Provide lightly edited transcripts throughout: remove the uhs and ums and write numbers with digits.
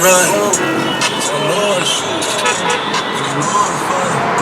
run. So know I'm shooting. And you know I'm fine.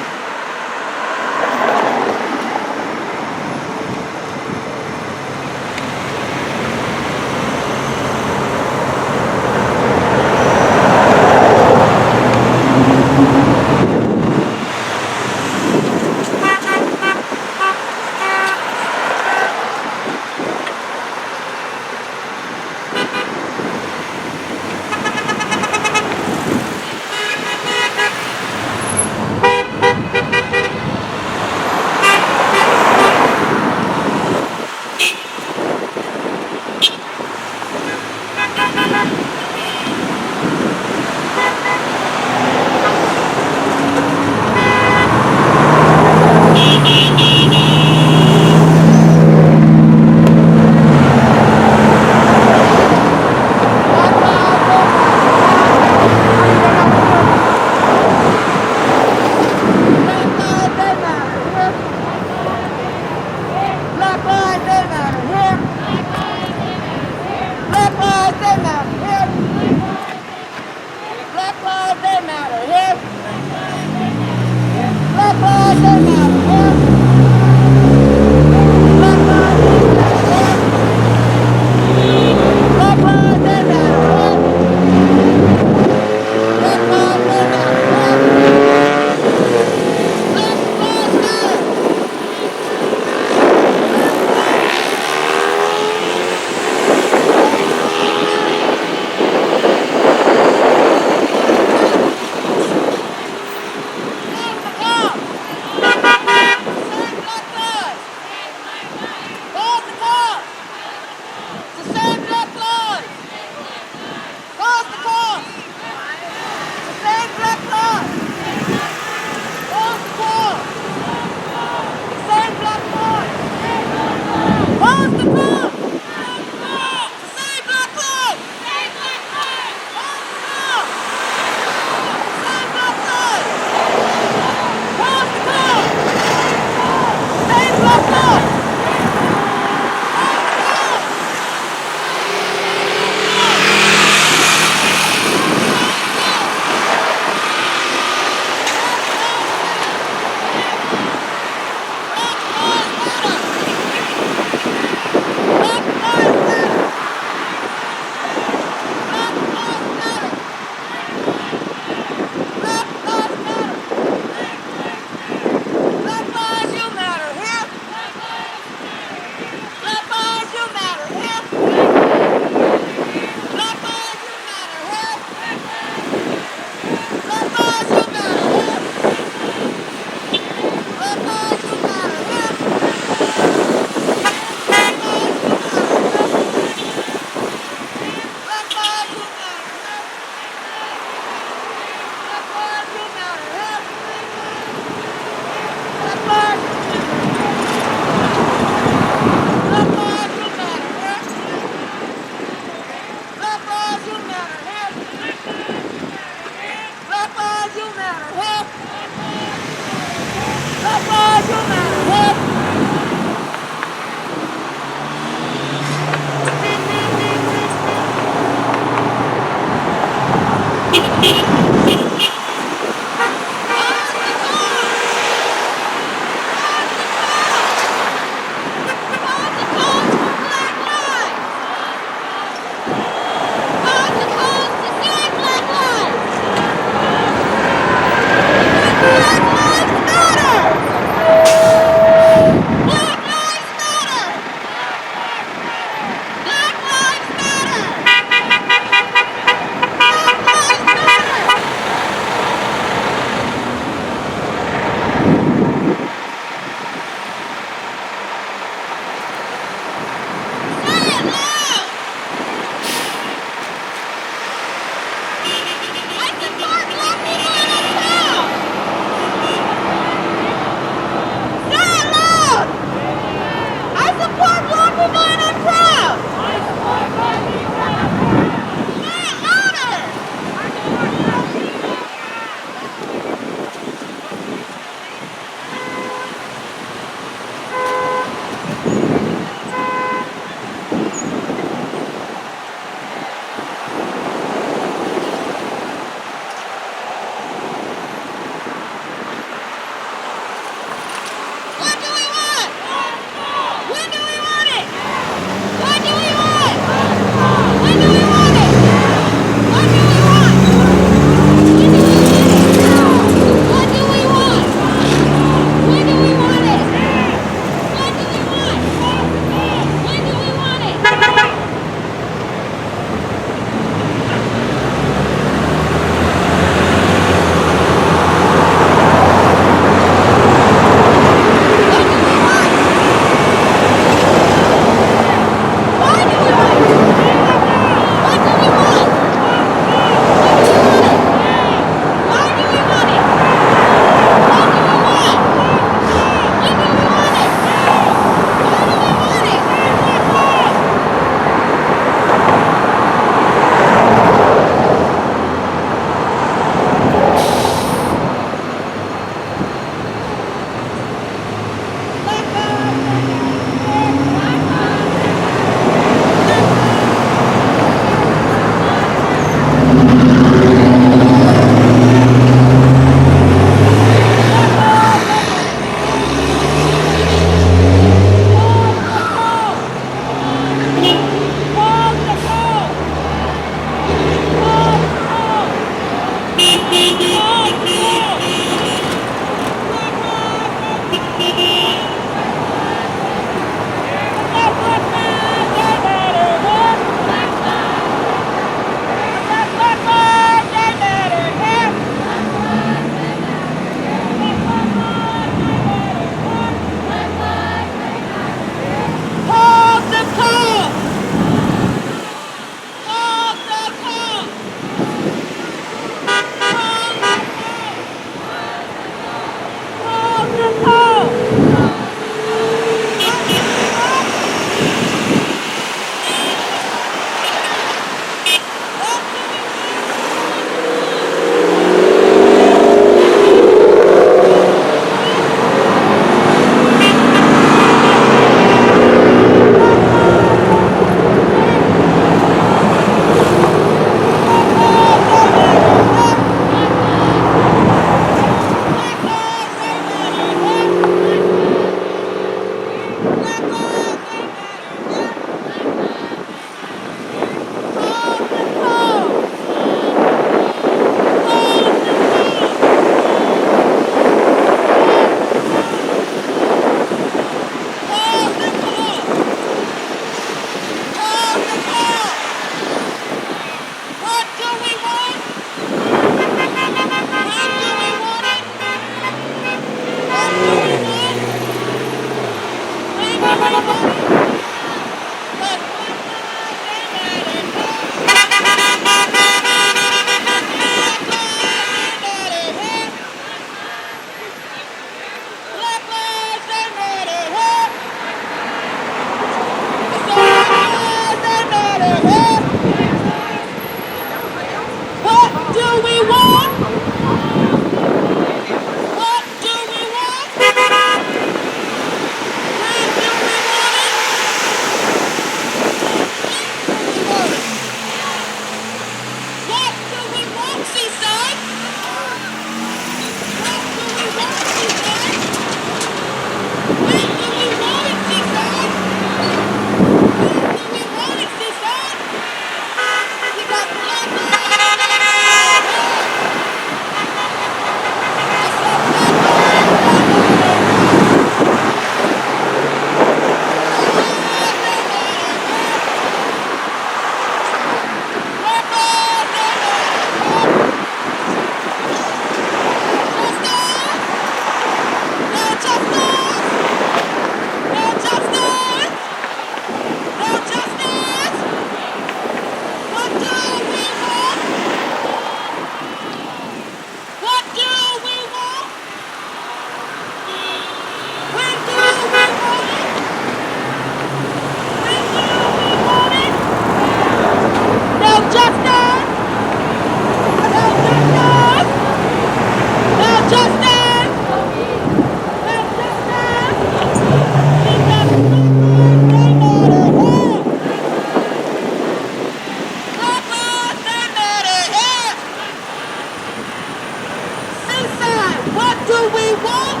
what do we want?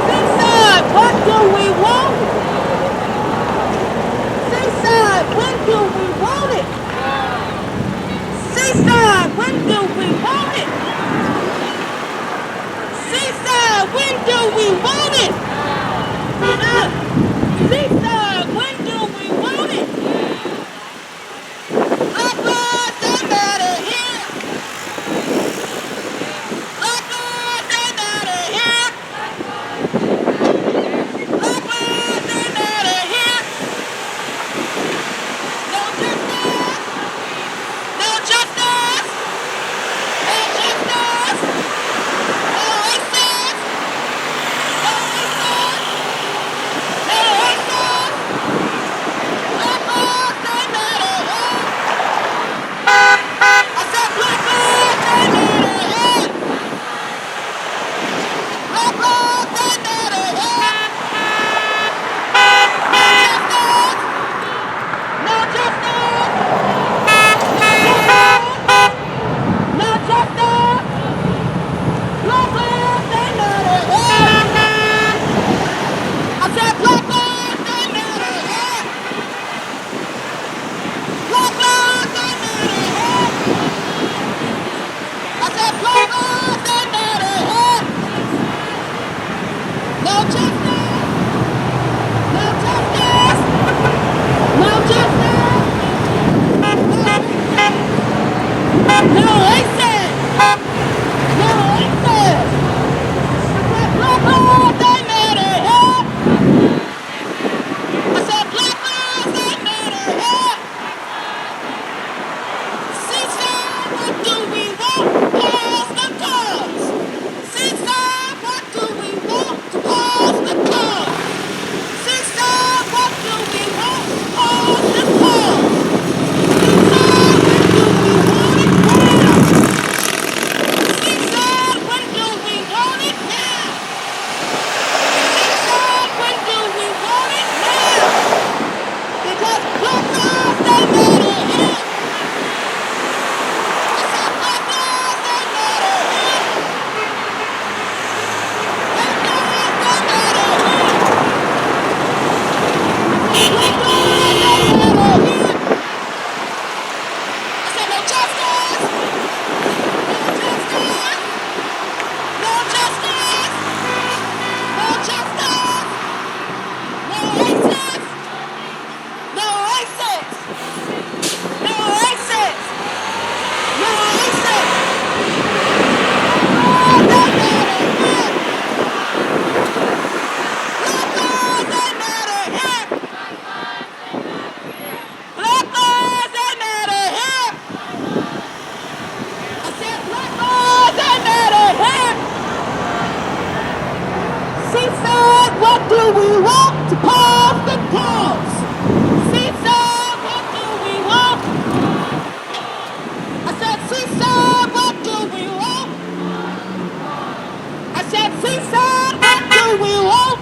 Seaside, what do we want? Seaside, when do we want it? Seaside, when do we want it? Seaside, when do we want it? Seaside, when do we want it? Black lives they matter here. Black lives they matter here. Black lives they matter here. No justice, no justice, no justice, no racist, no racist, no racist. Black lives they matter here. I said black lives they matter here. Black lives they matter here. No justice, no justice. Black lives they matter here. I said black lives they matter here. Black lives they matter here. I said black lives they matter here. No justice, no justice, no justice, no racist, no racist. I said black lives they matter here. I said black lives they matter here. Seaside, what do we want? Pause the cause. Seaside, what do we want? Pause the cause. Seaside, what do we want? Pause the cause. Seaside, when do we want it now? Seaside, when do we want it now? Seaside, when do we want it now? Because black lives they matter here. I said black lives they matter here. Black lives they matter here. Black lives they matter here. I said no justice, no justice, no justice, no justice, no racist, no racist, no racist, no racist. Black lives they matter here. Black lives they matter here. Black lives they matter here. I said black lives they matter here. Seaside, what do we want? To pause the cause. Seaside, what do we want? I said seaside, what do we want? I said seaside, what do we want?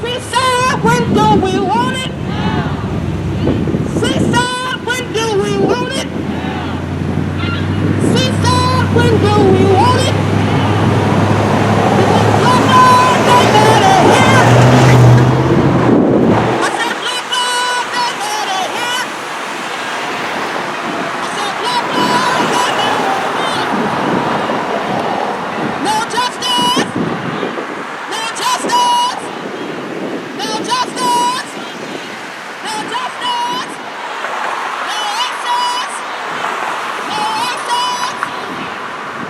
Seaside, when do we want it? Seaside, when do we want it? Seaside, when do we want it? Because black lives they matter here. I said black lives they matter here. I said black lives they matter here. No justice, no justice, no justice, no justice, no racist, no racist,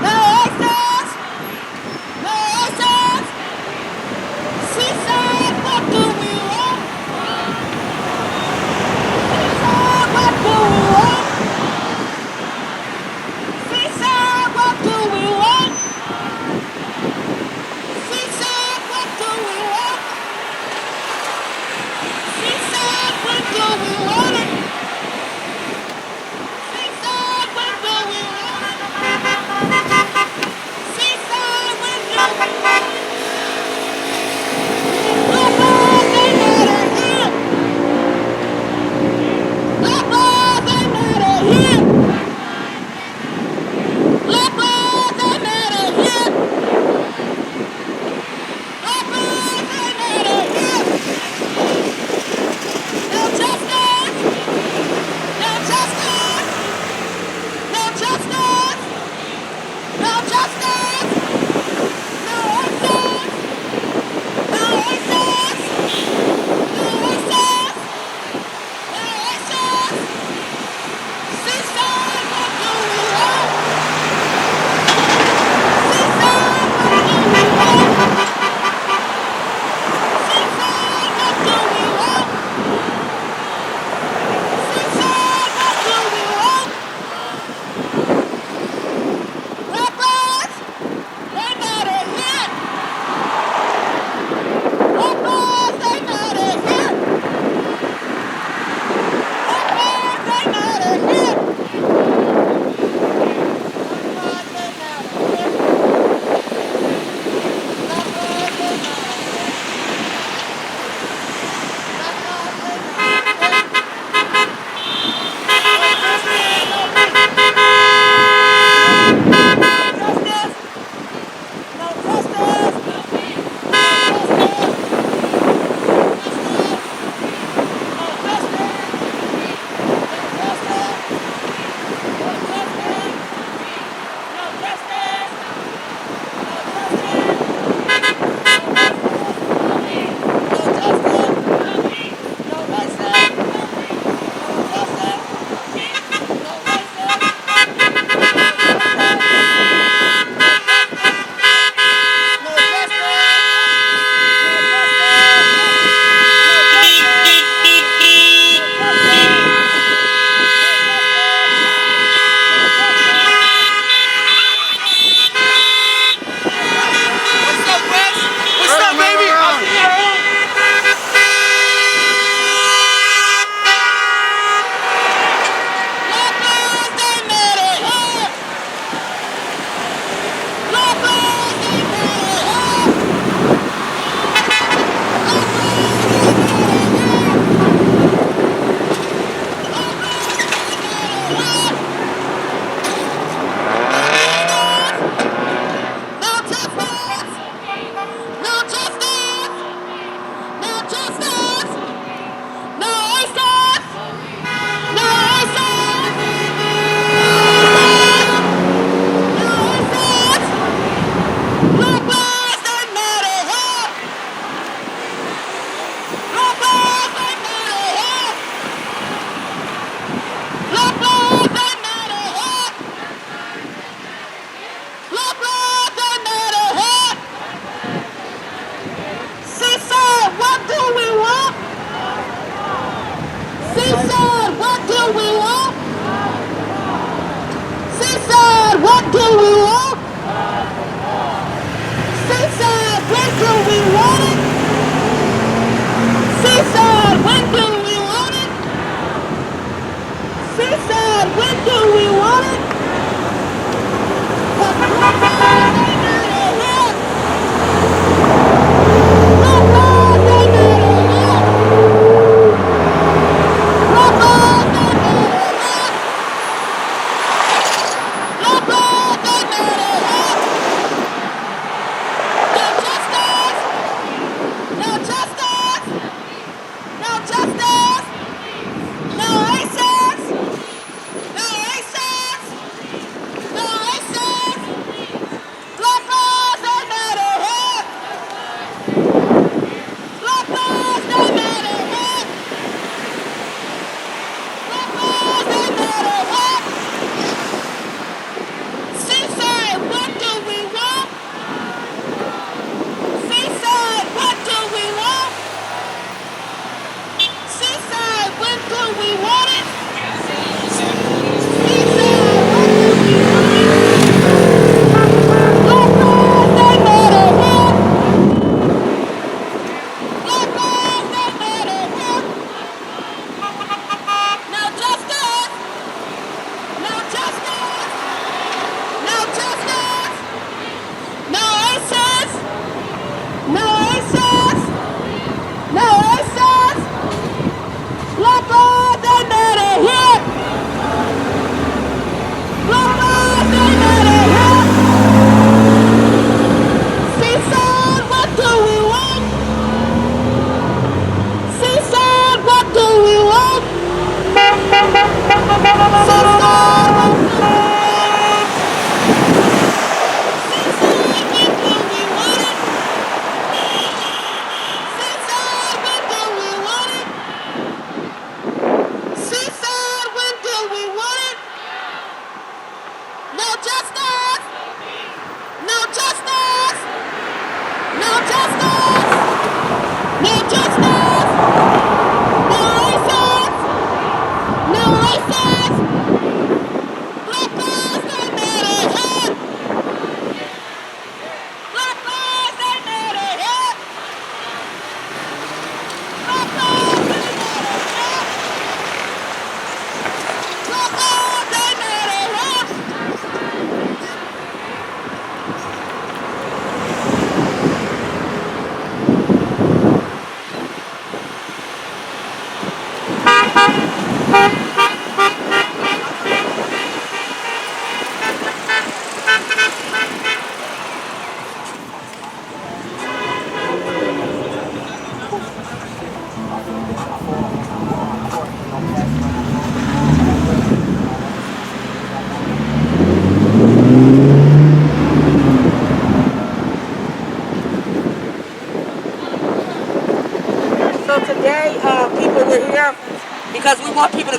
no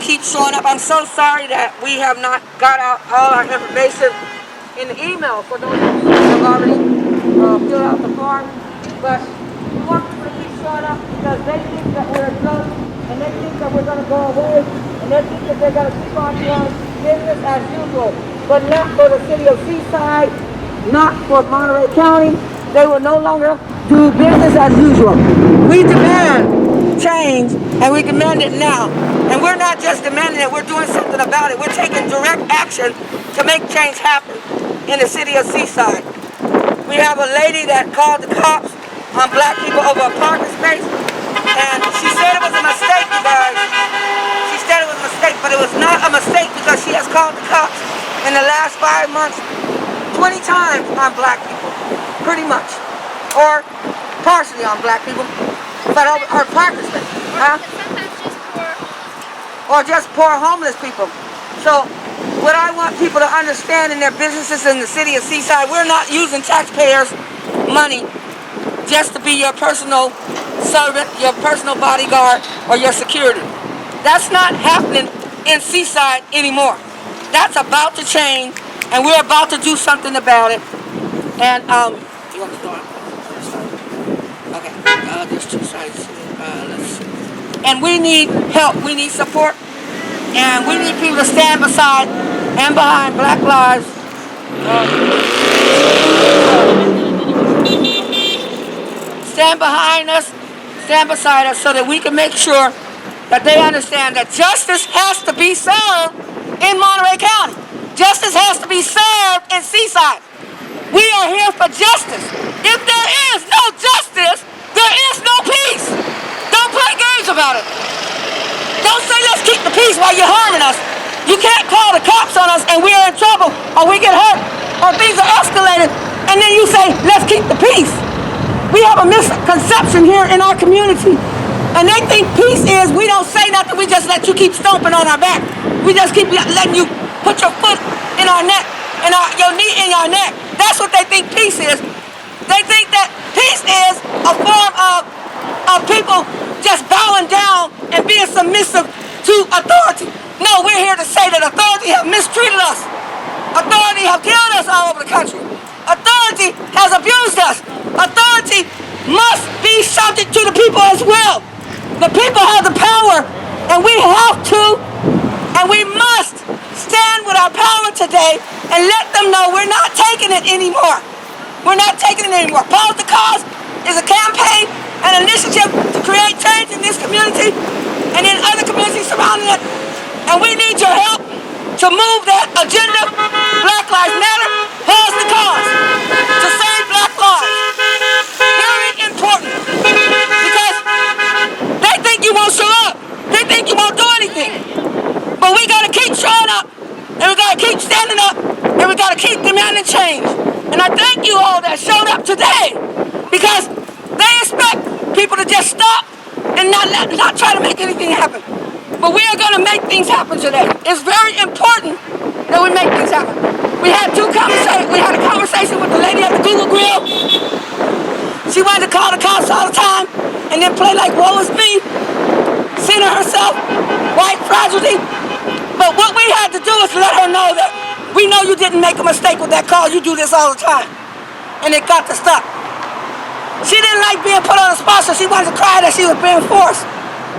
keep showing up. I'm so sorry that we have not got out all our information in the email for those of you that have already filled out the form. But we want people to keep showing up because they think that we're a joke and they think that we're going to go away and they think that they're going to keep on doing business as usual. But not for the city of Seaside, not for Monterey County. They will no longer do business as usual. We demand change, and we demand it now. And we're not just demanding it, we're doing something about it. We're taking direct action to make change happen in the city of Seaside. We have a lady that called the cops on black people over a parking space, and she said it was a mistake, you guys. She said it was a mistake, but it was not a mistake because she has called the cops in the last 5 months 20 times on black people, pretty much, or partially on black people, but over her parking space, huh? Or just poor homeless people. So what I want people to understand in their businesses in the city of Seaside, we're not using taxpayers' money just to be your personal servant, your personal bodyguard, or your security. That's not happening in Seaside anymore. That's about to change, and we're about to do something about it. And you want to go on? Okay, there's two sides. Let's see. And we need help. We need support, and we need people to stand beside and behind Black Lives. Stand behind us, stand beside us, so that we can make sure that they understand that justice has to be served in Monterey County. Justice has to be served in Seaside. We are here for justice. If there is no justice, there is no peace. Don't play games about it. Don't say let's keep the peace while you're harming us. You can't call the cops on us and we're in trouble or we get hurt or things are escalated and then you say let's keep the peace. We have a misconception here in our community. And they think peace is we don't say nothing, we just let you keep stomping on our back. We just keep letting you put your foot in our neck and your knee in our neck. That's what they think peace is. They think that peace is a form of people just bowing down and being submissive to authority. No, we're here to say that authority have mistreated us. Authority have killed us all over the country. Authority has abused us. Authority must be subject to the people as well. The people have the power, and we have to, and we must stand with our power today and let them know we're not taking it anymore. We're not taking it anymore. Pause the Cause is a campaign, an initiative to create change in this community and in other communities surrounding it. And we need your help to move that agenda. Black Lives Matter, pause the cause, to save black lives. Very important. Because they think you won't show up. They think you won't do anything. But we gotta keep showing up, and we gotta keep standing up, and we gotta keep demanding change. And I thank you all that showed up today, because they expect people to just stop and not try to make anything happen. But we are gonna make things happen today. It's very important that we make things happen. We had a conversation with the lady at the Google Grill. She wanted to call the cops all the time and then play like woe is me, center herself, white fragility. But what we had to do is let her know that we know you didn't make a mistake with that call. You do this all the time. And it got to stop. She didn't like being put on the spot, so she wanted to cry that she was being forced.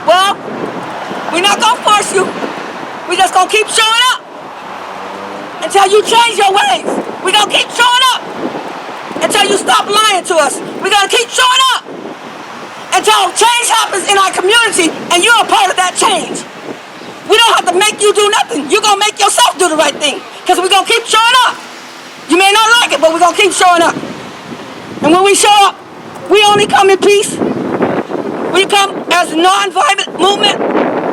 Well, we're not going to force you. We're just going to keep showing up until you change your ways. We're going to keep showing up until you stop lying to us. We're going to keep showing up until change happens in our community and you're a part of that change. We don't have to make you do nothing. You're going to make yourself do the right thing because we're going to keep showing up. You may not like it, but we're going to keep showing up. And when we show up, we only come in peace. We come as a non-violent movement,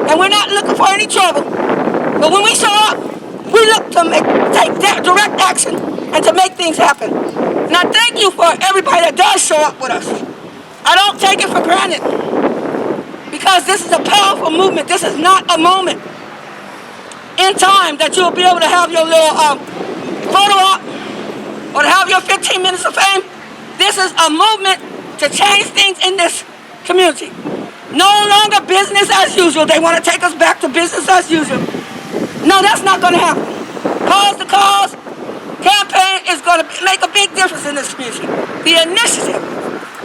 and we're not looking for any trouble. But when we show up, we look to take direct action and to make things happen. And I thank you for everybody that does show up with us. I don't take it for granted because this is a powerful movement. This is not a moment in time that you'll be able to have your little photo op or to have your 15 minutes of fame. This is a movement to change things in this community. No longer business as usual. They want to take us back to business as usual. No, that's not going to happen. Cause the Cause campaign is going to make a big difference in this community. The initiative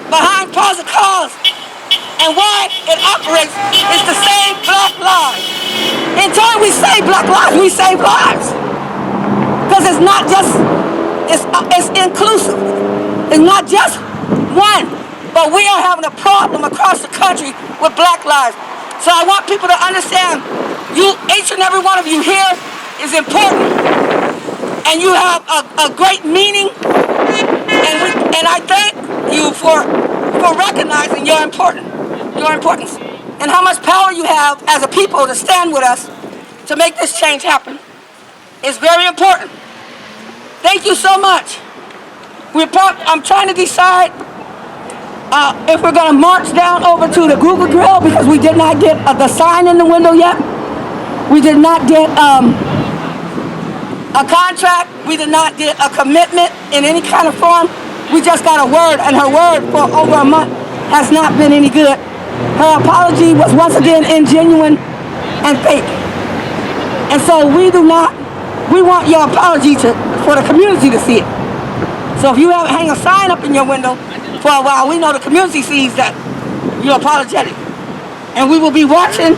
behind Pause the Cause and why it operates is the same Black lives. Until we save Black lives, we save lives. Because it's not just, it's inclusive. It's not just one, but we are having a problem across the country with Black lives. So I want people to understand, you, each and every one of you here is important, and you have a great meaning, and I thank you for recognizing your importance, and how much power you have as a people to stand with us to make this change happen. It's very important. Thank you so much. I'm trying to decide if we're going to march down over to the Google Grill, because we did not get the sign in the window yet. We did not get a contract. We did not get a commitment in any kind of form. We just got a word, and her word for over a month has not been any good. Her apology was once again ingenuine and fake. And so we want your apology for the community to see it. So if you hang a sign up in your window for a while, we know the community sees that you're apologetic. And we will be watching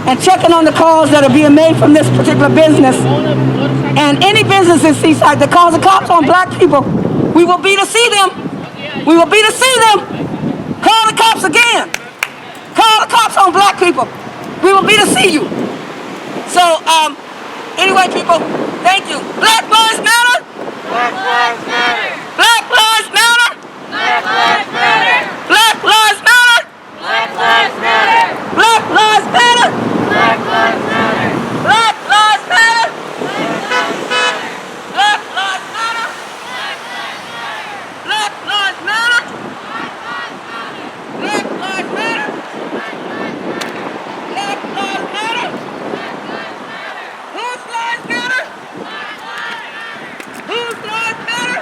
and checking on the calls that are being made from this particular business. And any business in Seaside that calls the cops on Black people, we will be to see them. We will be to see them. Call the cops again. Call the cops on Black people. We will be to see you. So, anyway, people, thank you. Black Lives Matter. Black Lives Matter. Black Lives Matter. Black Lives Matter. Black Lives Matter. Black Lives Matter. Black Lives Matter. Black Lives Matter. Black Lives Matter. Black Lives Matter. Black Lives Matter. Black Lives Matter. Black Lives Matter. Black Lives Matter. Whose lives matter? Whose lives matter? Whose lives matter?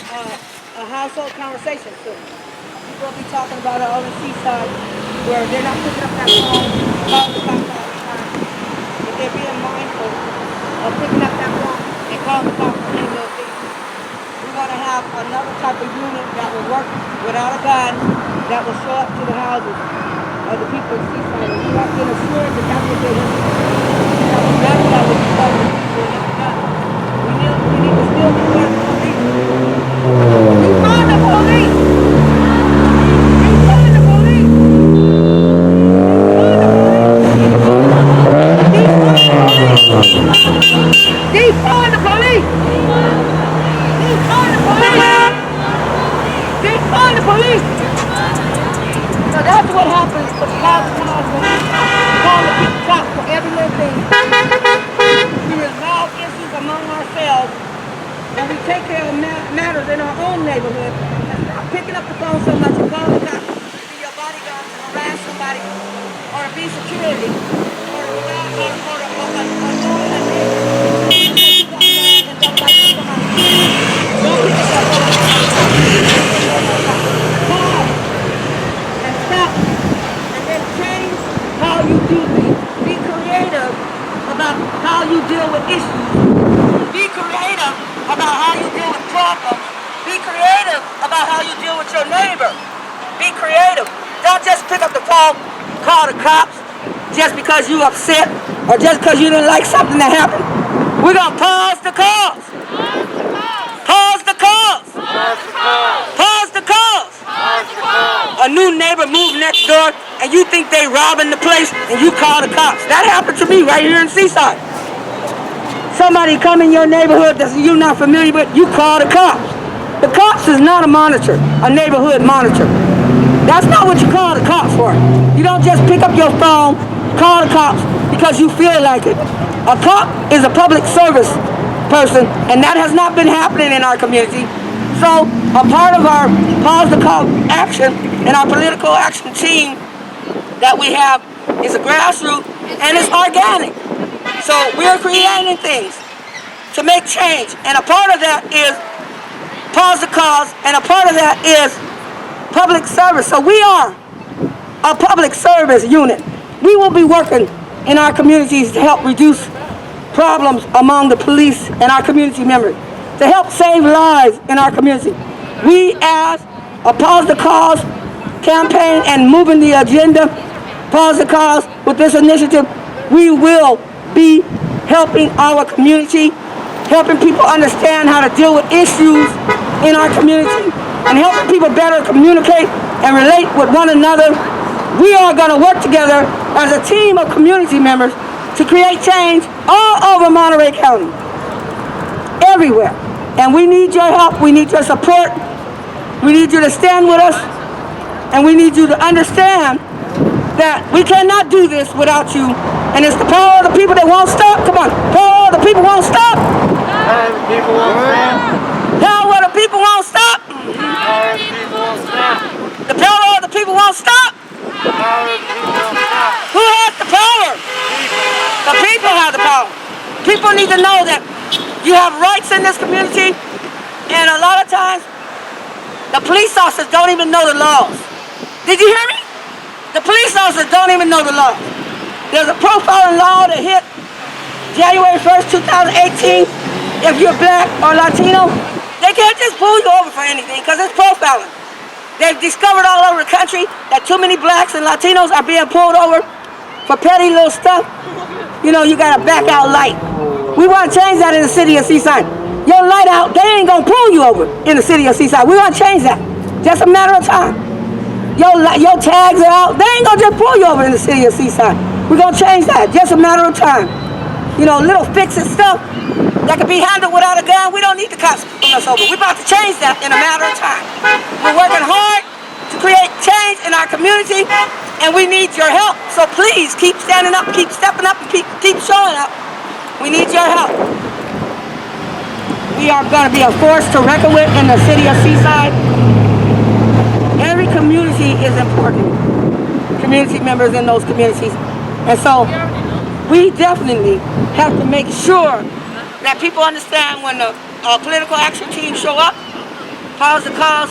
a household conversation soon. People will be talking about it on the Seaside, where they're not picking up that phone, calling the cops all the time. If they're being mindful of picking up that phone and calling the cops for any little thing. We want to have another type of unit that will work without a gun, that will show up to the houses of the people in Seaside. And we have been assured that that's what they're looking for. That's what we tell the people in this gun. We need to still defund the police. Defund the police! Defund the police! Defund the police! Defund the police! Defund the police! So that's what happens with cops when call the people cops for every little thing. We resolve issues among ourselves and we take care of matters in our own neighborhood. And stop picking up the phone so much and call the cops to be your bodyguard to harass somebody or to be security or to annoy a neighbor. And stop and then change how you do things. Be creative about how you deal with issues. Be creative about how you deal with problems. Be creative about how you deal with your neighbor. Be creative. Don't just pick up the phone, call the cops just because you upset or just because you didn't like something that happened. We're going to pause the calls. Pause the calls. Pause the calls. A new neighbor moved next door and you think they robbing the place and you call the cops. That happened to me right here in Seaside. Somebody come in your neighborhood that you're not familiar with, you call the cops. The cops is not a monitor, a neighborhood monitor. That's not what you call the cops for. You don't just pick up your phone, call the cops because you feel like it. A cop is a public service person, and that has not been happening in our community. So a part of our pause the call action and our political action team that we have is a grassroots and it's organic. So we're creating things to make change, and a part of that is pause the calls, and a part of that is public service. So we are a public service unit. We will be working in our communities to help reduce problems among the police and our community members, to help save lives in our community. We, as a Pause the Calls campaign and moving the agenda, Pause the Calls with this initiative, we will be helping our community, helping people understand how to deal with issues in our community, and helping people better communicate and relate with one another. We are going to work together as a team of community members to create change all over Monterey County, everywhere. And we need your help, we need your support, we need you to stand with us, and we need you to understand that we cannot do this without you. And it's the power of the people that won't stop. Come on, power of the people won't stop. Power of the people won't stop. Power of the people won't stop. Power of the people won't stop. The power of the people won't stop. Power of the people won't stop. Who has the power? The people have the power. People need to know that you have rights in this community, and a lot of times the police officers don't even know the laws. Did you hear me? The police officers don't even know the laws. There's a profiling law that hit January 1st, 2018. If you're black or Latino, they can't just pull you over for anything because it's profiling. They've discovered all over the country that too many blacks and Latinos are being pulled over for petty little stuff. You know, you got a back out light. We want to change that in the city of Seaside. Your light out, they ain't going to pull you over in the city of Seaside. We want to change that. Just a matter of time. Your tags are out, they ain't going to just pull you over in the city of Seaside. We're going to change that. Just a matter of time. You know, little fixing stuff that can be handled without a gun. We don't need the cops pulling us over. We're about to change that in a matter of time. We're working hard to create change in our community, and we need your help. So please keep standing up, keep stepping up, and keep showing up. We need your help. We are going to be a force to reckon with in the city of Seaside. Every community is important. Community members in those communities. And so we definitely have to make sure that people understand when the political action teams show up, pause the calls.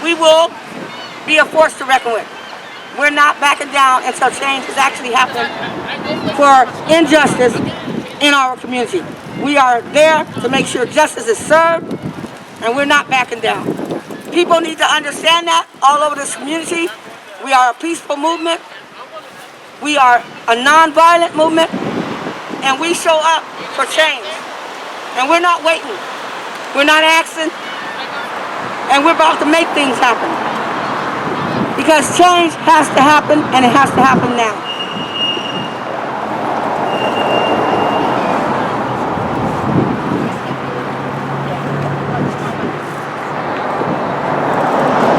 We will be a force to reckon with. We're not backing down until change has actually happened for injustice in our community. We are there to make sure justice is served, and we're not backing down. People need to understand that all over this community. We are a peaceful movement. We are a nonviolent movement, and we show up for change. And we're not waiting. We're not asking, and we're about to make things happen. Because change has to happen, and it has to happen now.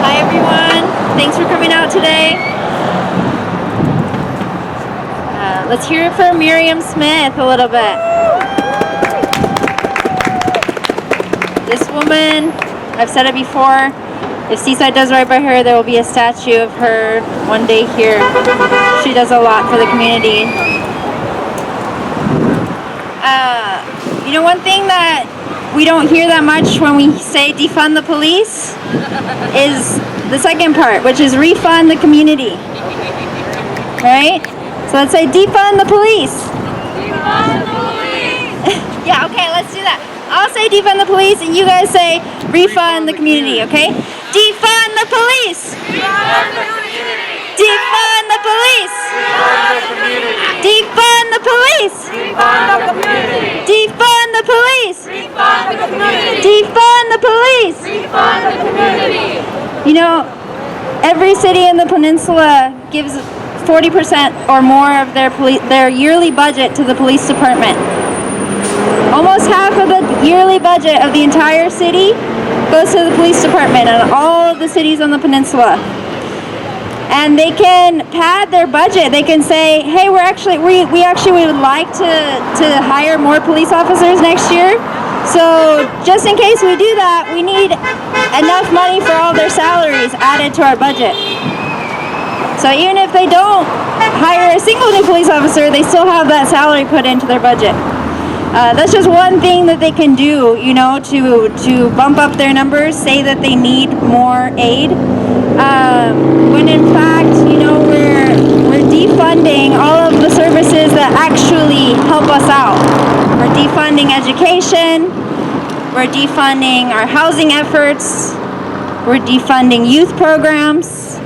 Hi everyone, thanks for coming out today. Let's hear it for Miriam Smith a little bit. This woman, I've said it before, if Seaside does right by her, there will be a statue of her one day here. She does a lot for the community. You know, one thing that we don't hear that much when we say defund the police is the second part, which is refund the community. Right? So let's say defund the police. Defund the police. Yeah, okay, let's do that. I'll say defund the police and you guys say refund the community, okay? Defund the police. Defund the community. Defund the police. Defund the police. Defund the community. Defund the police. Defund the community. Defund the police. Defund the community. You know, every city in the peninsula gives 40% or more of their yearly budget to the police department. Almost half of the yearly budget of the entire city goes to the police department in all of the cities on the peninsula. And they can pad their budget. They can say, hey, we actually would like to hire more police officers next year. So just in case we do that, we need enough money for all their salaries added to our budget. So even if they don't hire a single new police officer, they still have that salary put into their budget. That's just one thing that they can do, you know, to bump up their numbers, say that they need more aid. When in fact, you know, we're defunding all of the services that actually help us out. We're defunding education, we're defunding our housing efforts, we're defunding youth programs.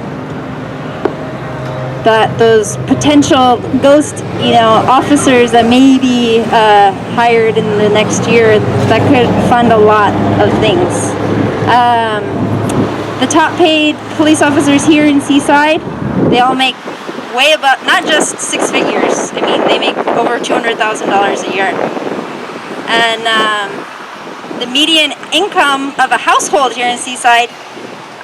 That those potential ghost, you know, officers that may be hired in the next year, that could fund a lot of things. The top paid police officers here in Seaside, they all make way above, not just six figures. I mean, they make over $200,000 a year. And the median income of a household here in Seaside,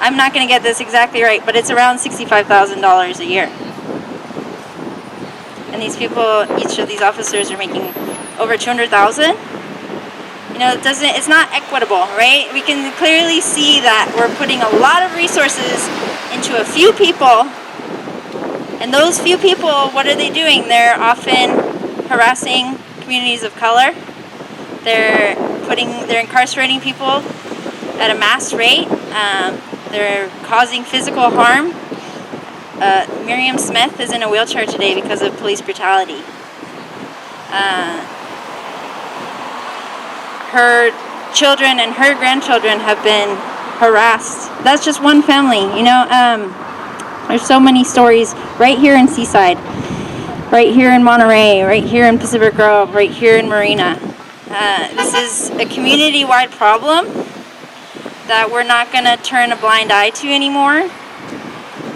I'm not going to get this exactly right, but it's around $65,000 a year. And these people, each of these officers are making over $200,000. You know, it's not equitable, right? We can clearly see that we're putting a lot of resources into a few people, and those few people, what are they doing? They're often harassing communities of color. They're incarcerating people at a mass rate. They're causing physical harm. Miriam Smith is in a wheelchair today because of police brutality. Her children and her grandchildren have been harassed. That's just one family, you know. There's so many stories right here in Seaside, right here in Monterey, right here in Pacific Grove, right here in Marina. This is a community-wide problem that we're not going to turn a blind eye to anymore.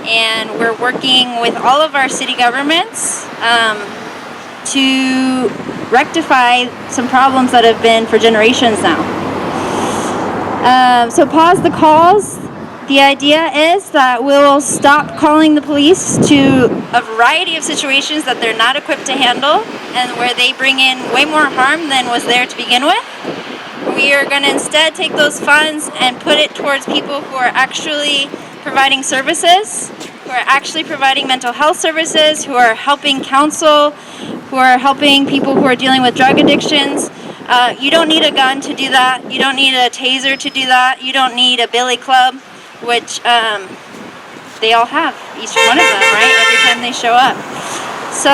And we're working with all of our city governments to rectify some problems that have been for generations now. So pause the calls. The idea is that we'll stop calling the police to a variety of situations that they're not equipped to handle and where they bring in way more harm than was there to begin with. We are going to instead take those funds and put it towards people who are actually providing services, who are actually providing mental health services, who are helping counsel, who are helping people who are dealing with drug addictions, You don't need a gun to do that. You don't need a taser to do that. You don't need a billy club, which they all have, each one of them, right? Every time they show up. So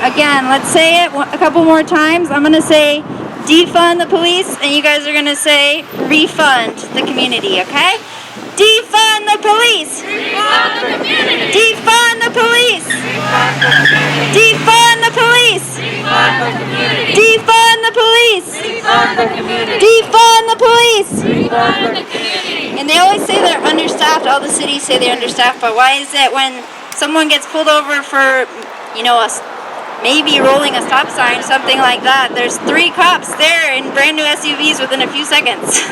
again, let's say it a couple more times. I'm gonna say defund the police, and you guys are gonna say refund the community, okay? Defund the police! Refund the community. Defund the police! Refund the community. Defund the police! Refund the community. Defund the police! Refund the community. Defund the police! Refund the community. And they always say they're understaffed. All the cities say they're understaffed, but why is it when someone gets pulled over for, maybe rolling a stop sign, something like that, there's 3 cops there in brand new SUVs within a few seconds?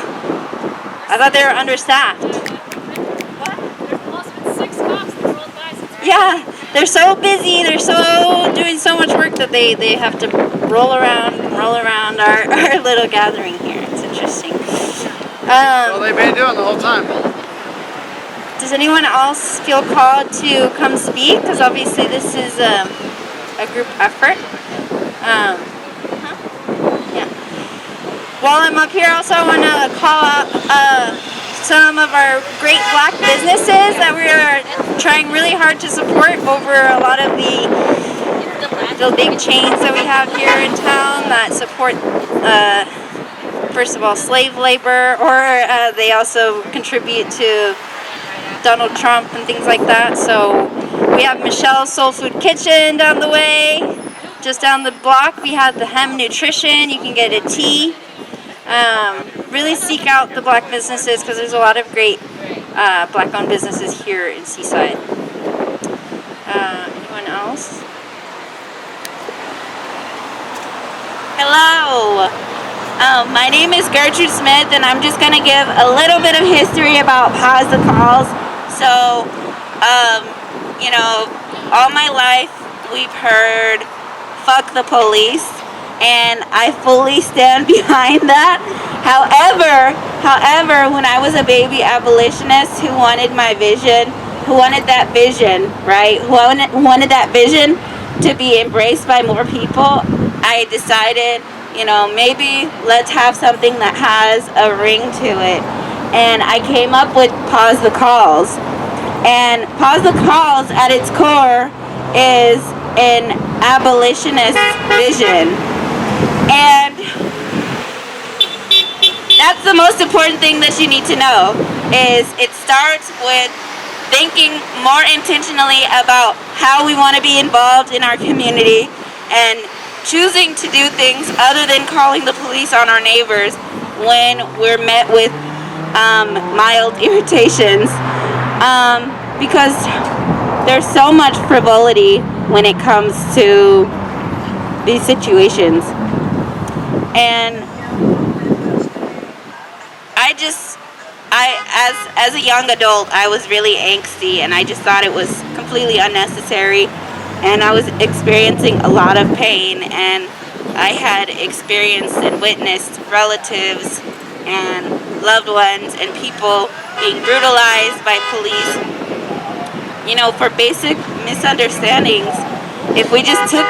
I thought they were understaffed. There's also been 6 cops that rolled by since. Yeah, they're so busy, they're doing so much work that they have to roll around our little gathering here. It's interesting. Well, they've been doing the whole time. Does anyone else feel called to come speak? Because obviously this is a group effort. Yeah. While I'm up here, also I want to call out some of our great black businesses that we are trying really hard to support over a lot of the big chains that we have here in town that support, first of all, slave labor, or they also contribute to Donald Trump and things like that. So we have Michelle's Soul Food Kitchen down the way. Just down the block, we have the Hem Nutrition. You can get a tea. Really seek out the black businesses because there's a lot of great black-owned businesses here in Seaside. Anyone else? Hello. My name is Gertrude Smith, and I'm just going to give a little bit of history about Pause the Calls. So, all my life we've heard fuck the police, and I fully stand behind that. However, when I was a baby abolitionist who wanted my vision, who wanted that vision, right? Who wanted that vision to be embraced by more people, I decided, maybe let's have something that has a ring to it. And I came up with Pause the Calls. And Pause the Calls at its core is an abolitionist vision. And that's the most important thing that you need to know, is it starts with thinking more intentionally about how we want to be involved in our community and choosing to do things other than calling the police on our neighbors when we're met with mild irritations, because there's so much frivolity when it comes to these situations. And as a young adult, I was really angsty, and I just thought it was completely unnecessary, and I was experiencing a lot of pain, and I had experienced and witnessed relatives and loved ones and people being brutalized by police, for basic misunderstandings. If we just took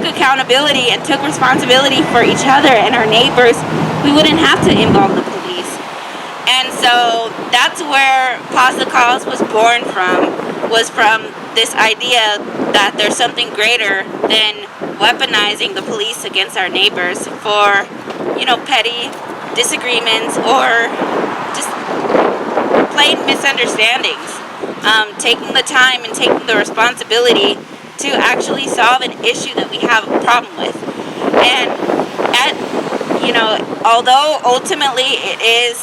accountability and took responsibility for each other and our neighbors, we wouldn't have to involve the police. And so that's where Pause the Calls was born from this idea that there's something greater than weaponizing the police against our neighbors for, petty disagreements or just plain misunderstandings. Taking the time and taking the responsibility to actually solve an issue that we have a problem with. And although ultimately it is,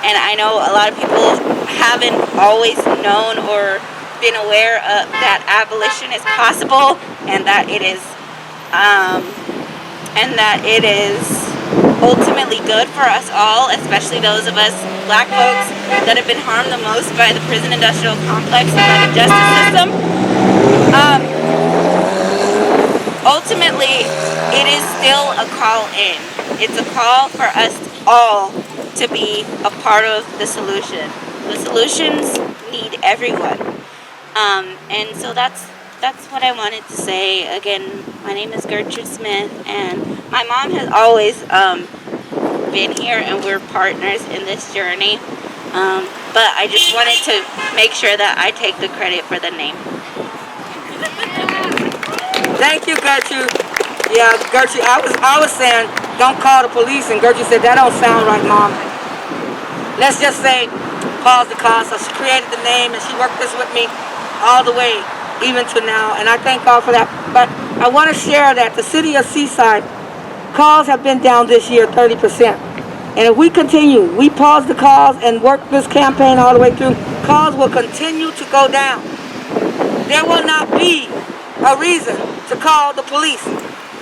and I know a lot of people haven't always known or been aware of that abolition is possible, and that it is ultimately good for us all, especially those of us black folks that have been harmed the most by the prison industrial complex and by the justice system. Ultimately, it is still a call in. It's a call for us all to be a part of the solution. The solutions need everyone. And so that's that's what I wanted to say. Again, my name is Gertrude Smith, and my mom has always been here, and we're partners in this journey. But I just wanted to make sure that I take the credit for the name. Thank you, Gertrude. Yeah, Gertrude, I was saying, don't call the police, and Gertrude said, that don't sound right, Mom. Let's just say, pause the call. So she created the name, and she worked this with me all the way, even to now, and I thank God for that. But I want to share that the city of Seaside, calls have been down this year 30%. And if we continue, we pause the calls and work this campaign all the way through, calls will continue to go down. There will not be a reason to call the police.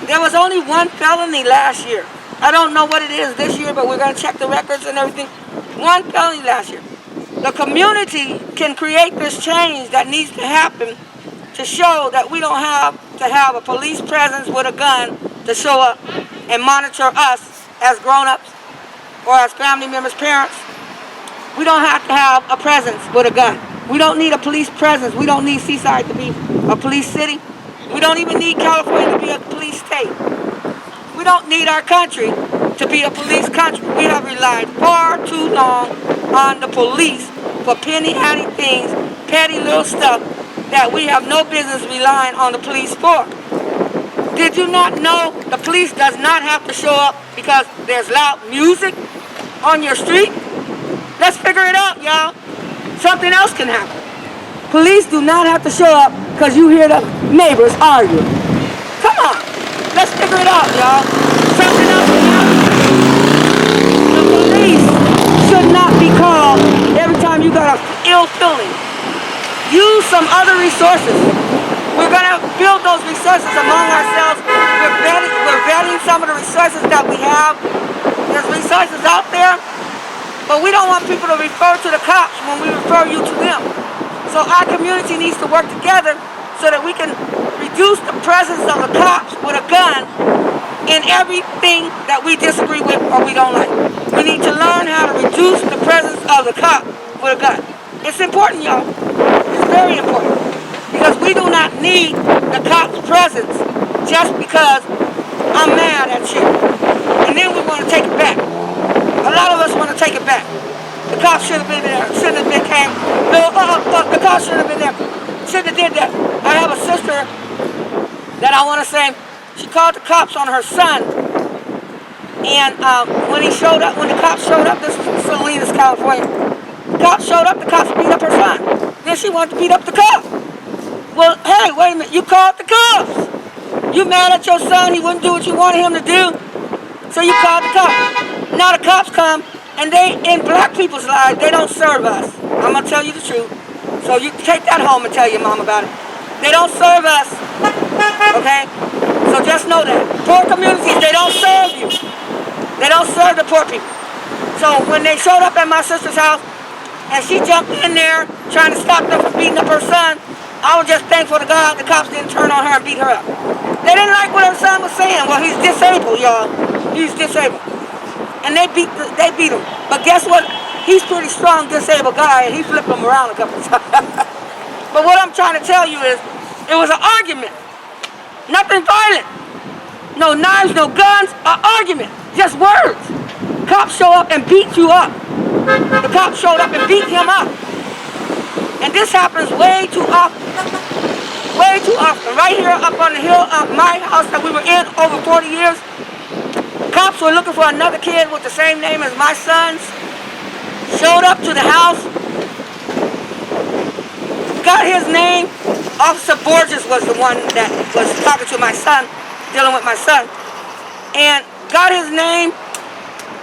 There was only one felony last year. I don't know what it is this year, but we're going to check the records and everything. One felony last year. The community can create this change that needs to happen to show that we don't have to have a police presence with a gun to show up and monitor us as grown-ups or as family members, parents. We don't have to have a presence with a gun. We don't need a police presence. We don't need Seaside to be a police city. We don't even need California to be a police state. We don't need our country to be a police country. We have relied far too long on the police for penny-ante things, petty little stuff that we have no business relying on the police for. Did you not know the police does not have to show up because there's loud music on your street? Let's figure it out, y'all. Something else can happen. Police do not have to show up because you hear the neighbors arguing. Come on. Let's figure it out, y'all. Something else can happen. The police should not be called every time you got an ill feeling. Use some other resources. We're going to build those resources among ourselves. We're vetting some of the resources that we have. There's resources out there, but we don't want people to refer to the cops when we refer you to them. So our community needs to work together so that we can reduce the presence of the cops with a gun in everything that we disagree with or we don't like. We need to learn how to reduce the presence of the cop with a gun. It's important, y'all. It's very important. Because we do not need the cop's presence just because I'm mad at you. And then we want to take it back. A lot of us want to take it back. The cops should have been there. Shouldn't have been came. No, the cops should have been there. Shouldn't have did that. I have a sister that I want to say, she called the cops on her son. And when the cops showed up, this was in Salinas, California. The cops showed up, the cops beat up her son. Then she wanted to beat up the cop. Well, hey, wait a minute, you called the cops. You mad at your son, he wouldn't do what you wanted him to do. So you called the cops. Now the cops come, and they, in black people's lives, they don't serve us. I'm going to tell you the truth. So you take that home and tell your mom about it. They don't serve us, okay? So just know that. Poor communities, they don't serve you. They don't serve the poor people. So when they showed up at my sister's house, and she jumped in there trying to stop them from beating up her son, I was just thankful to God the cops didn't turn on her and beat her up. They didn't like what her son was saying. Well, he's disabled, y'all. He's disabled. And they beat him. But guess what? He's a pretty strong disabled guy, and he flipped him around a couple of times. But what I'm trying to tell you is, it was an argument. Nothing violent. No knives, no guns, an argument. Just words. Cops show up and beat you up. The cops showed up and beat him up. And this happens way too often. Way too often. Right here up on the hill of my house that we were in over 40 years, cops were looking for another kid with the same name as my son's. Showed up to the house. Got his name. Officer Borges was the one that was talking to my son, dealing with my son. And got his name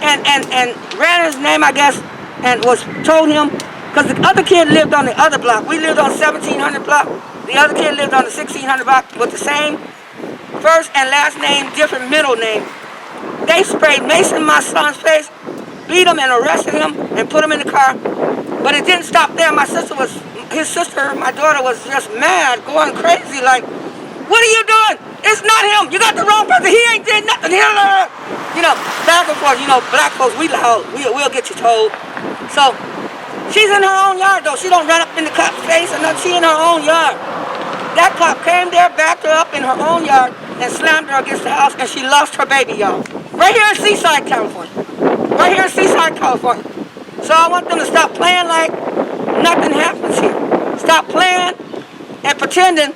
and ran his name, I guess, and told him, because the other kid lived on the other block. We lived on 1700 block. The other kid lived on the 1600 block with the same first and last name, different middle name. They sprayed mace in my son's face, beat him and arrested him and put him in the car. But it didn't stop there. His sister, my daughter, was just mad, going crazy, like, what are you doing? It's not him. You got the wrong person. He ain't did nothing. You know, back and forth. You know, black folks, we loud. We'll get you told. So she's in her own yard, though. She don't run up in the cop's face or nothing. She in her own yard. That cop came there, backed her up in her own yard, and slammed her against the house, and she lost her baby, y'all. Right here in Seaside, California. Right here in Seaside, California. So I want them to stop playing like nothing happens here. Stop playing and pretending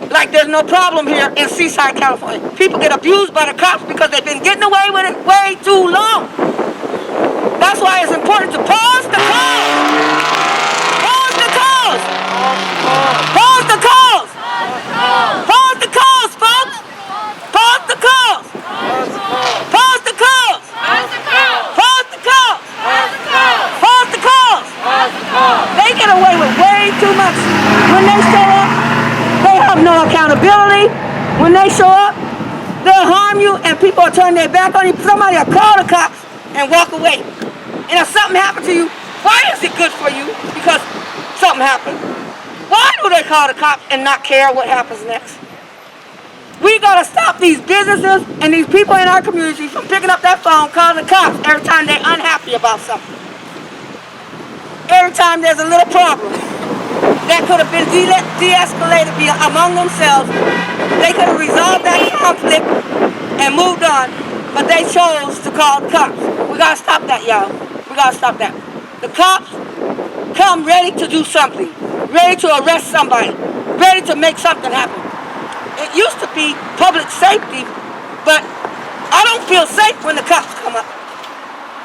like there's no problem here in Seaside, California. People get abused by the cops because they've been getting away with it way too long. That's why it's important to pause the calls. Pause the calls. Pause the calls. Pause the calls, folks. Pause the calls. Pause the calls. Pause the calls. Pause the calls. They get away with way too much. When they show up, they have no accountability. When they show up, they'll harm you and people will turn their back on you. Somebody will call the cops and walk away. And if something happened to you, why is it good for you? Because something happened. Why do they call the cops and not care what happens next? We gotta stop these businesses and these people in our community from picking up that phone, calling the cops every time they're unhappy about something. Every time there's a little problem that could have been de-escalated among themselves, they could have resolved that conflict and moved on, but they chose to call the cops. We gotta stop that, y'all. We gotta stop that. The cops come ready to do something, ready to arrest somebody, ready to make something happen. It used to be public safety, but I don't feel safe when the cops come up.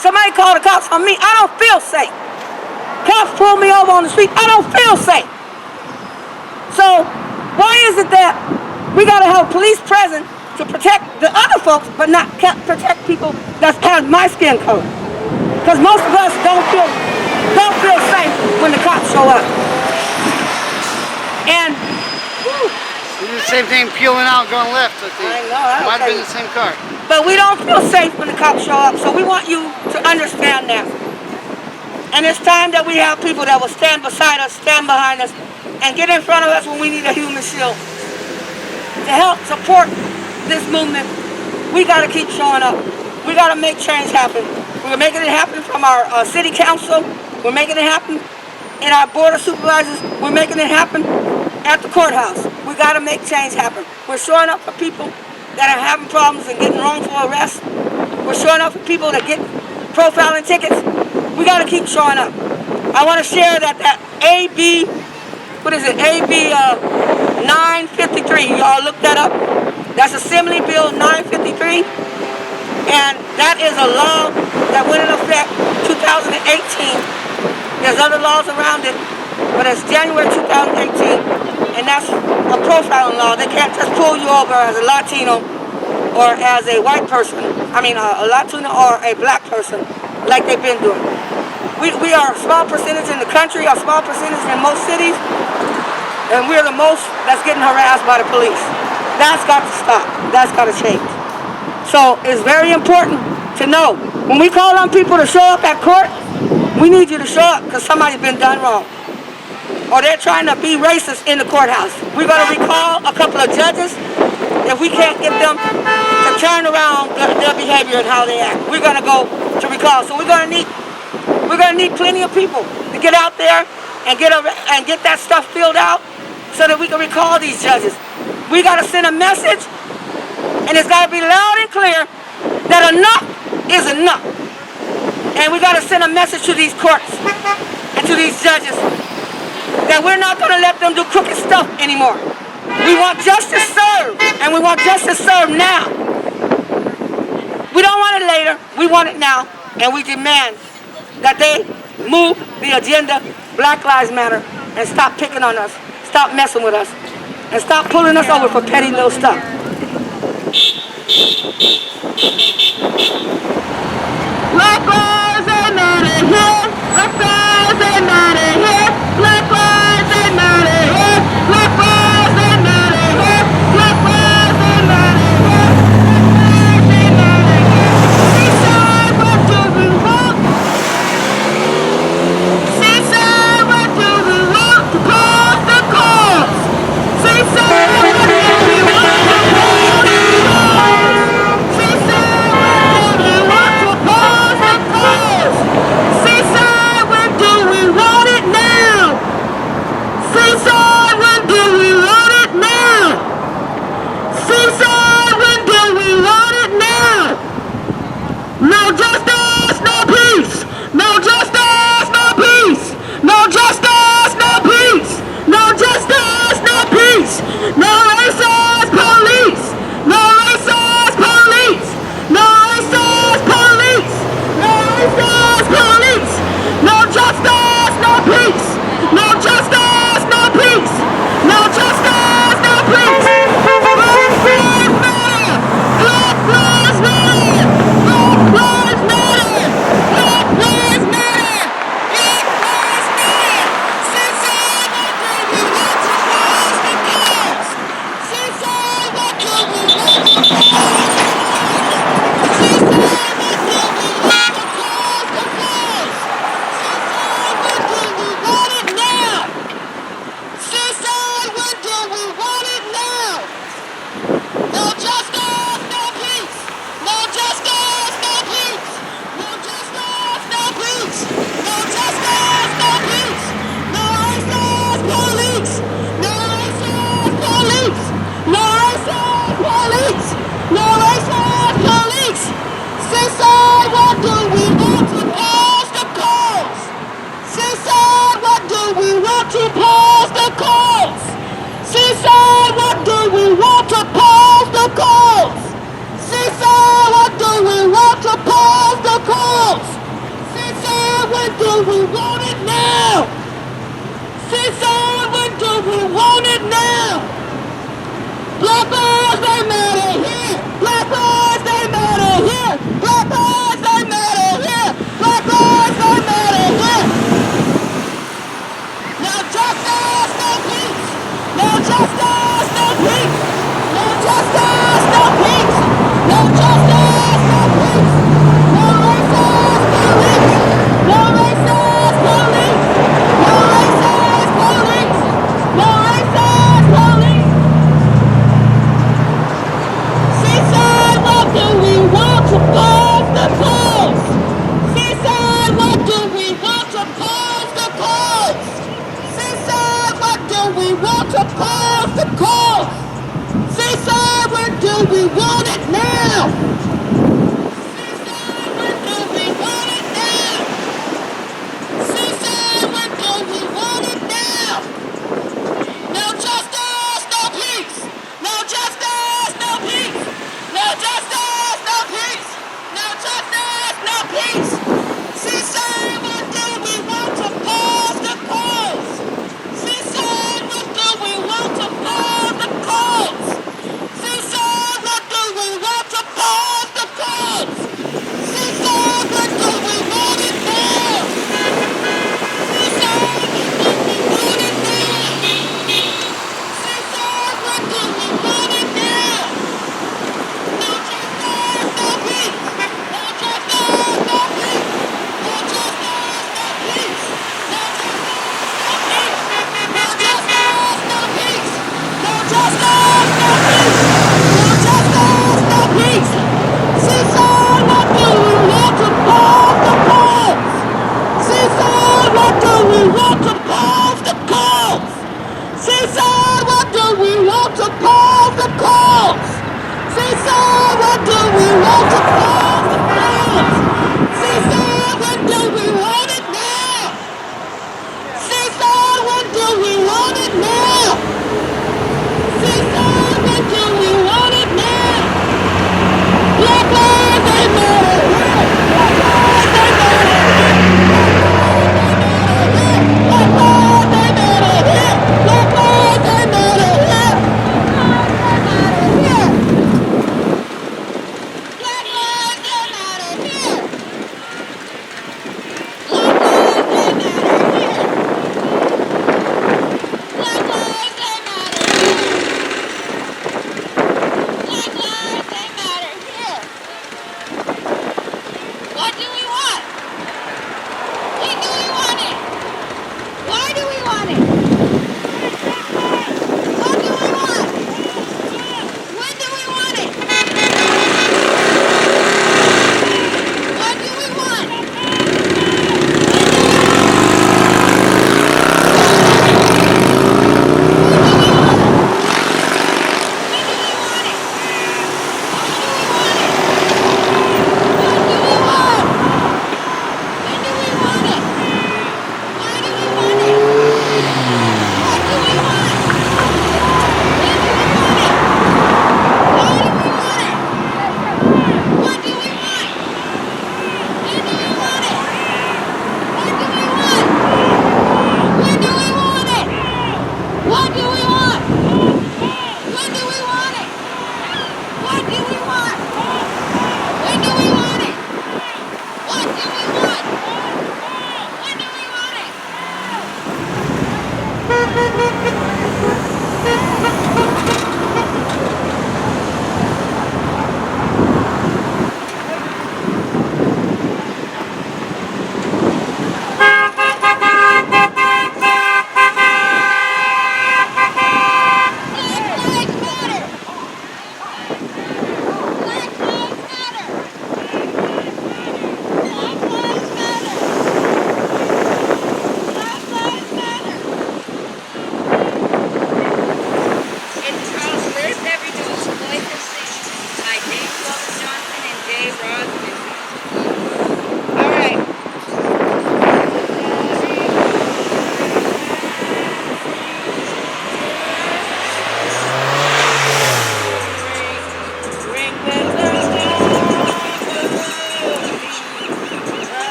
Somebody called the cops on me, I don't feel safe. Cops pull me over on the street, I don't feel safe. So why is it that we gotta have police present to protect the other folks, but not protect people that have my skin color? Because most of us don't feel safe when the cops show up. And We did the same thing peeling out, going left, I think. I know, Might have been the same car. but we don't feel safe when the cops show up, so we want you to understand that. And it's time that we have people that will stand beside us, stand behind us, and get in front of us when we need a human shield. To help support this movement, we gotta keep showing up. We gotta make change happen. We're making it happen from our city council. We're making it happen in our board of supervisors. We're making it happen at the courthouse. We gotta make change happen. We're showing up for people that are having problems and getting wrongful arrests. We're showing up for people that get profiling tickets. We gotta keep showing up. I wanna share that AB, AB 953, y'all look that up. That's Assembly Bill 953. And that is a law that went into effect 2018. There's other laws around it, but it's January 2018, and that's a profiling law. They can't just pull you over as a Latino or as a white person, a Latino or a black person, like they've been doing. We are a small percentage in the country, a small percentage in most cities, and we're the most that's getting harassed by the police. That's got to stop. That's got to change. So it's very important to know, when we call on people to show up at court, we need you to show up because somebody's been done wrong. Or they're trying to be racist in the courthouse. We're going to recall a couple of judges if we can't get them to turn around their behavior and how they act. We're going to go to recall. So we're going to need plenty of people to get out there and get that stuff filled out so that we can recall these judges. We got to send a message, and it's got to be loud and clear that enough is enough. And we got to send a message to these courts and to these judges that we're not going to let them do crooked stuff anymore. We want justice served, and we want justice served now. We don't want it later, we want it now, and we demand that they move the agenda, Black Lives Matter, and stop picking on us, stop messing with us, and stop pulling us over for petty little stuff. Black lives ain't matter here. Black lives ain't matter here. Black lives ain't matter here. Black lives ain't matter here. Black lives ain't matter here. Black lives ain't matter here. Seaside, what do we want? Seaside, what do we want? To pause the calls. Seaside, what do we want? To pause the calls. Seaside, what do we want? To pause the calls. Seaside, what do cause? Seaside, when do we want it now? Seaside, when do we want it now? Black lives, they matter here. Black lives, they matter here. Black lives, they matter here. Black lives, they matter here. No justice, no peace. No justice, no peace. No justice, no peace. No justice, no peace. No racist police. No racist police. No racist police. No racist police. Seaside, what do we want to pause the cause? Seaside, what do we want to pause the cause? Seaside, what do we want to pause the cause? Seaside, when do we want it now? Seaside, when do we want it now? Seaside, when do we want it now? No justice, no peace. No justice, no peace. No justice, no peace. No justice, no peace. Seaside, what do we want to pause the cause? Seaside, what do we want to pause the cause? Seaside, what do we want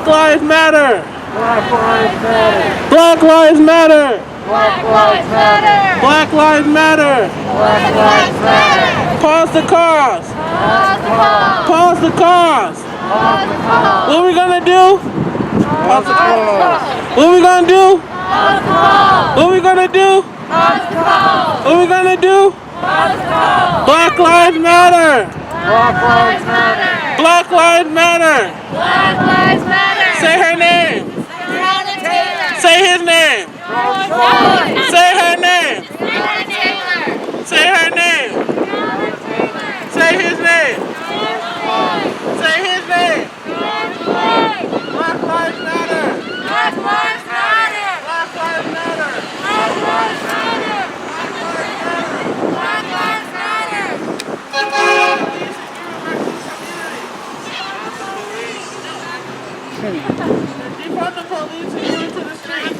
Black Lives Matter. Black Lives Matter. Black Lives Matter. Black Lives Matter. Black Lives Matter. Black Lives Matter. Pause the cars. Pause the cars. Pause the cars. Pause the cars. What are we gonna do? Pause the cars. What are we gonna do? Pause the cars. What are we gonna do? Pause the cars. What are we gonna do? Pause the cars. Black Lives Matter. Black Lives Matter. Black Lives Matter. Black Lives Matter. Say her name. Say his name. Say her name. Say her name. Say his name. Say his name. Black Lives Matter. Black Lives Matter. Black Lives Matter. Black Lives Matter. Black Lives Matter. Defund the police and get into the streets.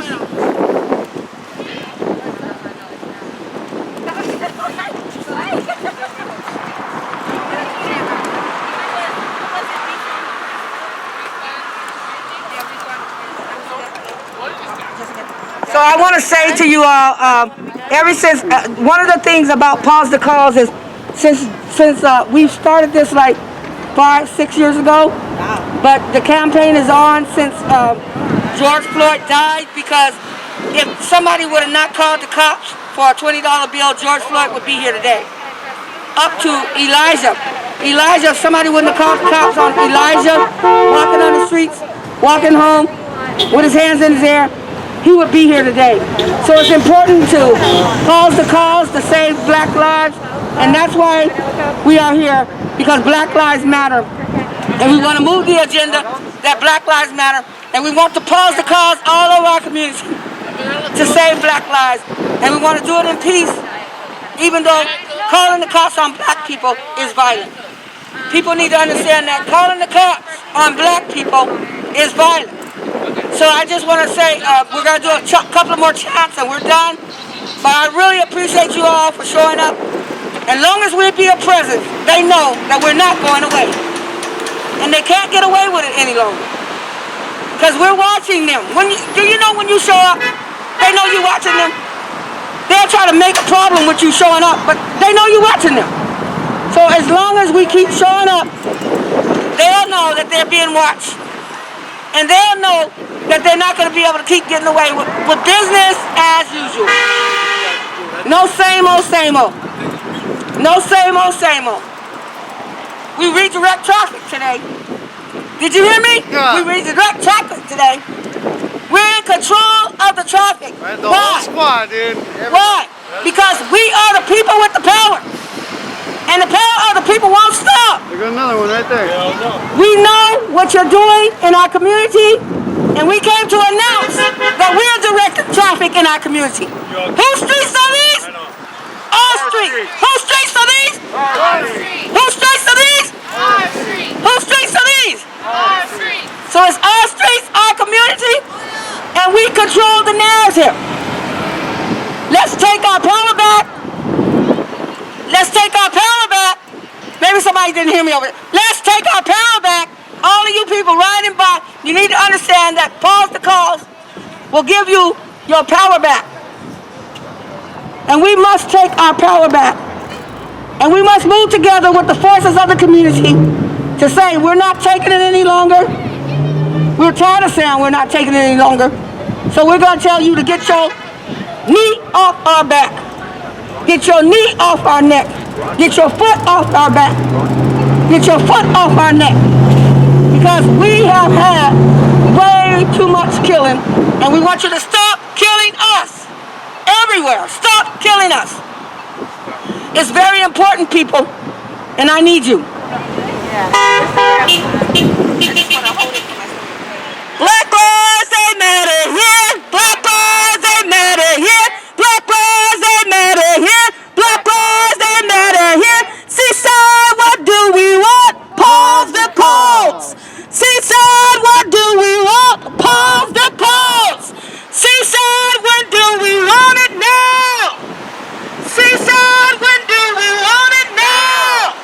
So I want to say to you all, ever since, one of the things about Pause the Calls is since we've started this like 5-6 years ago, but the campaign is on since George Floyd died, because if somebody would have not called the cops for a $20 bill, George Floyd would be here today. Up to Elijah. If somebody wouldn't have called the cops on Elijah, walking on the streets, walking home with his hands in his air, he would be here today. So it's important to pause the calls to save black lives, and that's why we are here, because Black Lives Matter. And we want to move the agenda that Black Lives Matter, and we want to pause the calls all over our community to save black lives. And we want to do it in peace, even though calling the cops on black people is violent. People need to understand that calling the cops on black people is violent. So I just want to say, we're going to do a couple more chants and we're done. But I really appreciate you all for showing up. As long as we be a presence, they know that we're not going away. And they can't get away with it any longer. Because we're watching them. Do you know when you show up, they know you're watching them? They'll try to make a problem with you showing up, but they know you're watching them. So as long as we keep showing up, they'll know that they're being watched. And they'll know that they're not going to be able to keep getting away with business as usual. No same old, same old. No same old, same old. We redirect traffic today. Did you hear me? Yeah. We redirect traffic today. We're in control of the traffic. Right, the whole squad, dude. Why? Because we are the people with the power. And the power of the people won't stop. There's another one right there. We know what you're doing in our community, and we came to announce that we're directing traffic in our community. Whose streets are these? Our streets. Whose streets are these? Our street. Whose streets are these? Our street. Whose streets are these? Our street. So it's our streets, our community, and we control the narrative. Let's take our power back. Let's take our power back. Maybe somebody didn't hear me over there. Let's take our power back. All of you people riding by, you need to understand that Pause the Calls will give you your power back. And we must take our power back. And we must move together with the forces of the community to say we're not taking it any longer. We're tired of saying we're not taking it any longer. So we're going to tell you to get your knee off our back. Get your knee off our neck. Get your foot off our back. Get your foot off our neck. Because we have had way too much killing, and we want you to stop killing us. Everywhere. Stop killing us. It's very important, people, and I need you. Black lives, they matter here. Black lives, they matter here. Black lives, they matter here. Black lives, they matter here. Seaside, what do we want? Pause the calls. Seaside, what do we want? Pause the calls. Seaside, when do we want it now? Seaside, when do we want it now?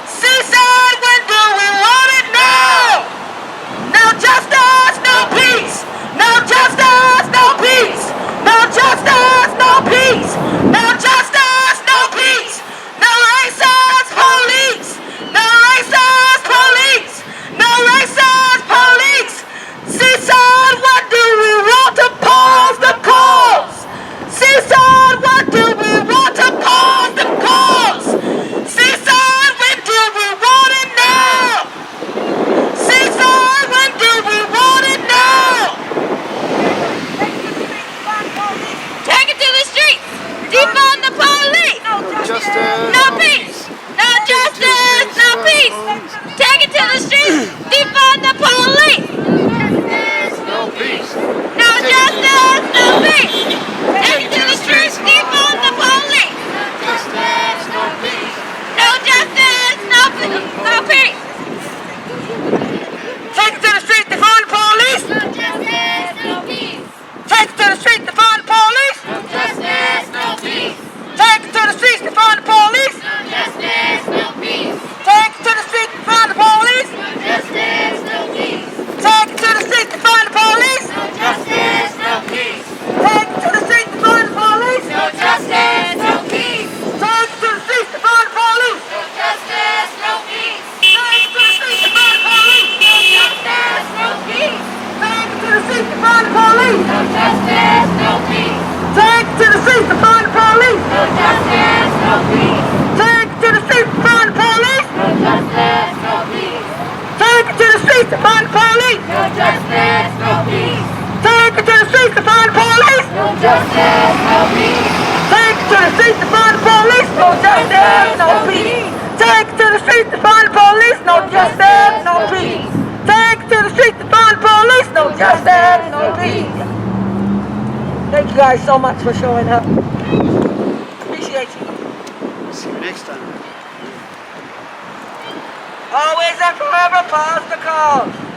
Seaside, when do we want it now? no peace. Take to the streets to find the police, no justice, no peace. Take to the streets to find the police, no justice, no peace. Thank you guys so much for showing up. Appreciate you. See you next time. Always and forever, pause the call.